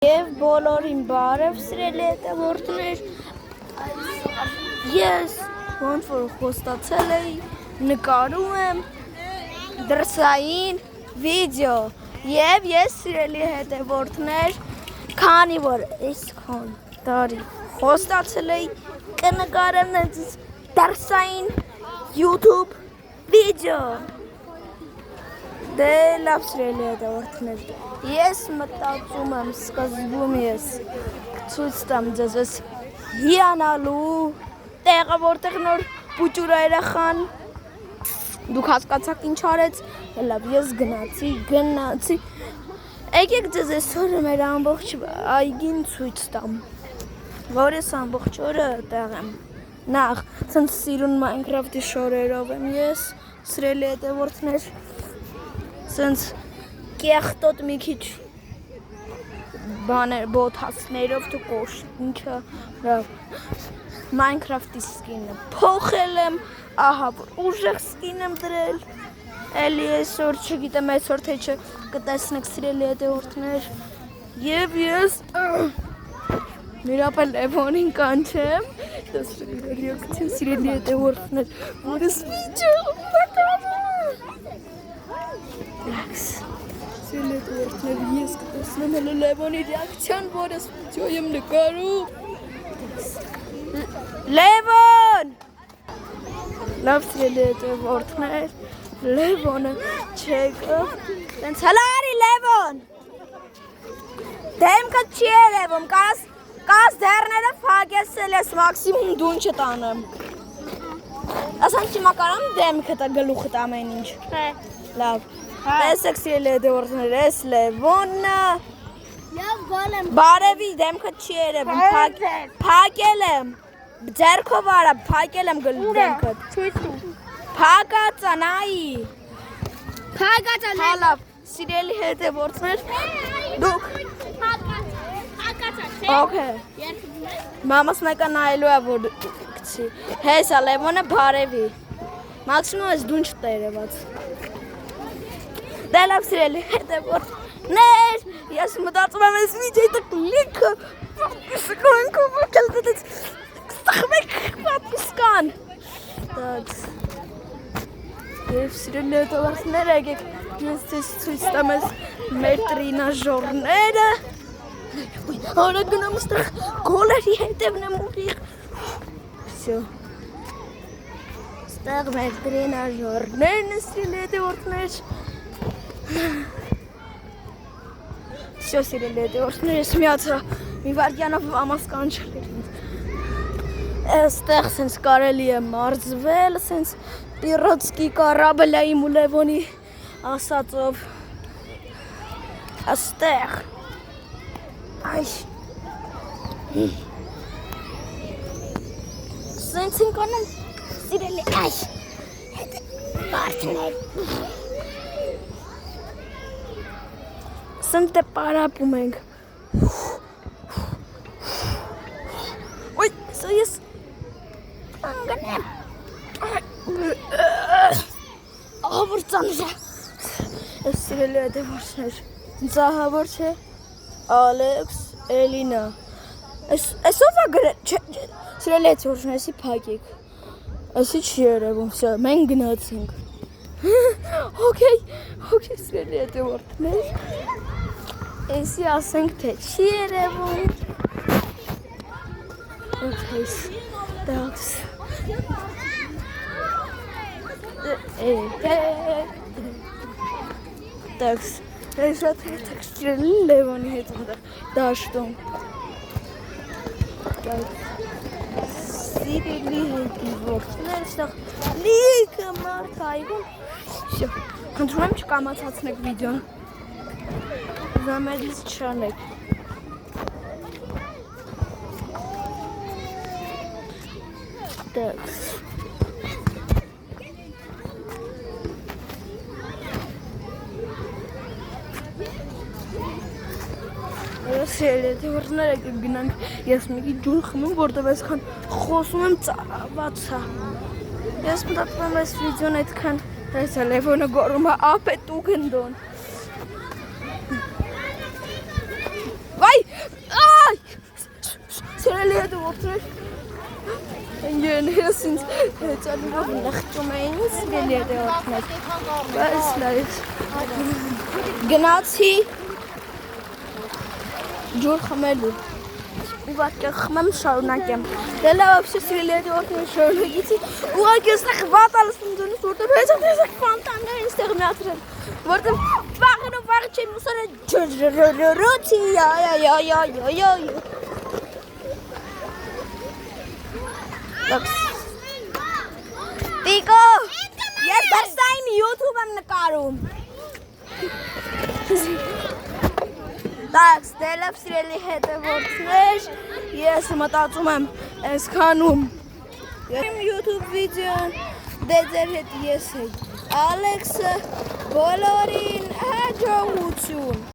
Եվ բոլորին բարև սիրելի հետևորդներ, ես ոնց որ խոստացել էի նկարում եմ դրսային վիդեո և ես սիրելի հետևորդներ, քանի որ այսքան տարի խոստացել էի կնկարեմ դրսային YouTube վիդեո։ Դե լավ սիրելի հետևորդներ, ես մտածում եմ սկզբում ես ցույց տամ ձեզ այս հիանալու տեղը, որտեղ նոր պուճուր երեխան, դուք հասկացաք ինչ արեց, լավ ես գնացի, եկեք ձեզ այսօր մեր ամբողջ այգին ցույց տամ, որ ես ամբողջ օրը տեղ եմ, նախ ցենց սիրուն Minecraft-ի շորերով եմ ես, սիրելի հետևորդներ, ցենց կեղտոտ մի քիչ բաներ բոթացներով դու կոշինքը Minecraft-ի սկինը փոխել եմ, ահա որ ուժեղ սկին եմ դրել, էլի այսօր չգիտեմ այսօր թե չկտեսնեք սիրելի հետևորդներ, և ես միրապել Լևոնին կանչեմ, տեսեք իր ռեակցիան սիրելի հետևորդներ, որ ես վիդեո Սիրելի հետևորդներ, ես կտեսնեմ հələ Լևոնի ռեակցիան, որ ես վիդեո եմ նկարում։ Լևոն! Լավ սիրելի հետևորդներ, Լևոնը չեկավ, տենց հələ արի Լևոն! Դեմքը չի երևում, կաս դերները փակեցել ես, մաքսիմում դուն չտանեմ։ Ասան չիմա կարամ դեմքը տա գլուխը տա ամեն ինչ։ Լավ։ Տեսեք սիրելի հետևորդներ, ես Լևոնը բարևի դեմքը չի երևում, փակել եմ, ձեռքով արա, փակել եմ դեմքը, փակածա նայի, լավ, սիրելի հետևորդներ, դուք, մամաս մեկը նայելու է, որ կցի, հեսա Լևոնը բարևի, մաքսիմում ես դուն չտա երևաց, Դե լավ սիրելի հետևորդներ, ես մտածում եմ այս վիդեոյի տակ լիքը պատմությունքով ոգել դից ստախմեք պատմական։ Եվ սիրելի հետևորդներ, եկեք ես ձեզ ցույց տամ այս մեր տրինաժորները։ Արա գնամ ստեղ գոլերի հետևն եմ ուղիղ։ Всё։ Ստեղ մեր տրինաժորներն են սիրելի հետևորդներ։ Всё սիրելի հետևորդներ, ես միացա մի վայրկյանով մամաս կանչել էր ինձ։ Այստեղ սենց կարելի է մարզվել, սենց պիրոտսկի կարաբելա իմ ու Լևոնի ասածով։ Այստեղ։ Այ։ Սենց ենք անում սիրելի այ։ Մարդներ։ Սնտ է պարապում ենք, ոյ, սա ես անգնեմ, ահավոր ծանր է, ես սիրելի հետևորդներ, ծահավոր չէ, Ալեքս, Էլինա, այսով է գրել, սիրելի հետևորդներ, այսի պակեք, այսի չի երևում, մենք գնացինք, հոքեյ, սիրելի հետևորդներ, Էսի ասենք թե չի երևում, օքեյս, դաքս, դաքս, շատ հետք սիրելի Լևոնի հետ ընդեղ դաշտում, սիրելի հետևորդներ, ստեղ լիքը մարդ այգում, всё, խնդրում եմ չկամացացնեք վիդեոն, Զամերից չանեք, դաքս, սիրելի հետևորդներ եկեք գնանք, ես մի քիչ ջուր խմեմ, որտև այսքան խոսում եմ ծարավացա, ես մտածում եմ այս վիդեոն այդքան, հեսա Լևոնը գոռում է ապետ ու գնդոն, Vai! հետևորդներ Ընկերներս ինձ հեծանիրով լխճում էին սիրելի հետևորդներ Բայց լայք Գնացի ջուր խմելու Ուղղակի խմեմ շարունակեմ Դե լավ ապշի սիրելի հետևորդներ շարունակեցի Ուղղակի այստեղ վատ ալսում ձնից որտեղ հեծանիրով ֆանտաններ են ստեղ միացրել Որտեղ վաղերով վաղ չեմ ուսորը ջրրրրրոցի Տիկո, ես դրսային YouTube եմ նկարում Так, ստելավ սիրելի հետևորդներ, ես մտածում եմ այսքանում Իմ YouTube վիդեոն, դե ձեր հետ ես հետ Ալեքսը, բոլորին հաջողություն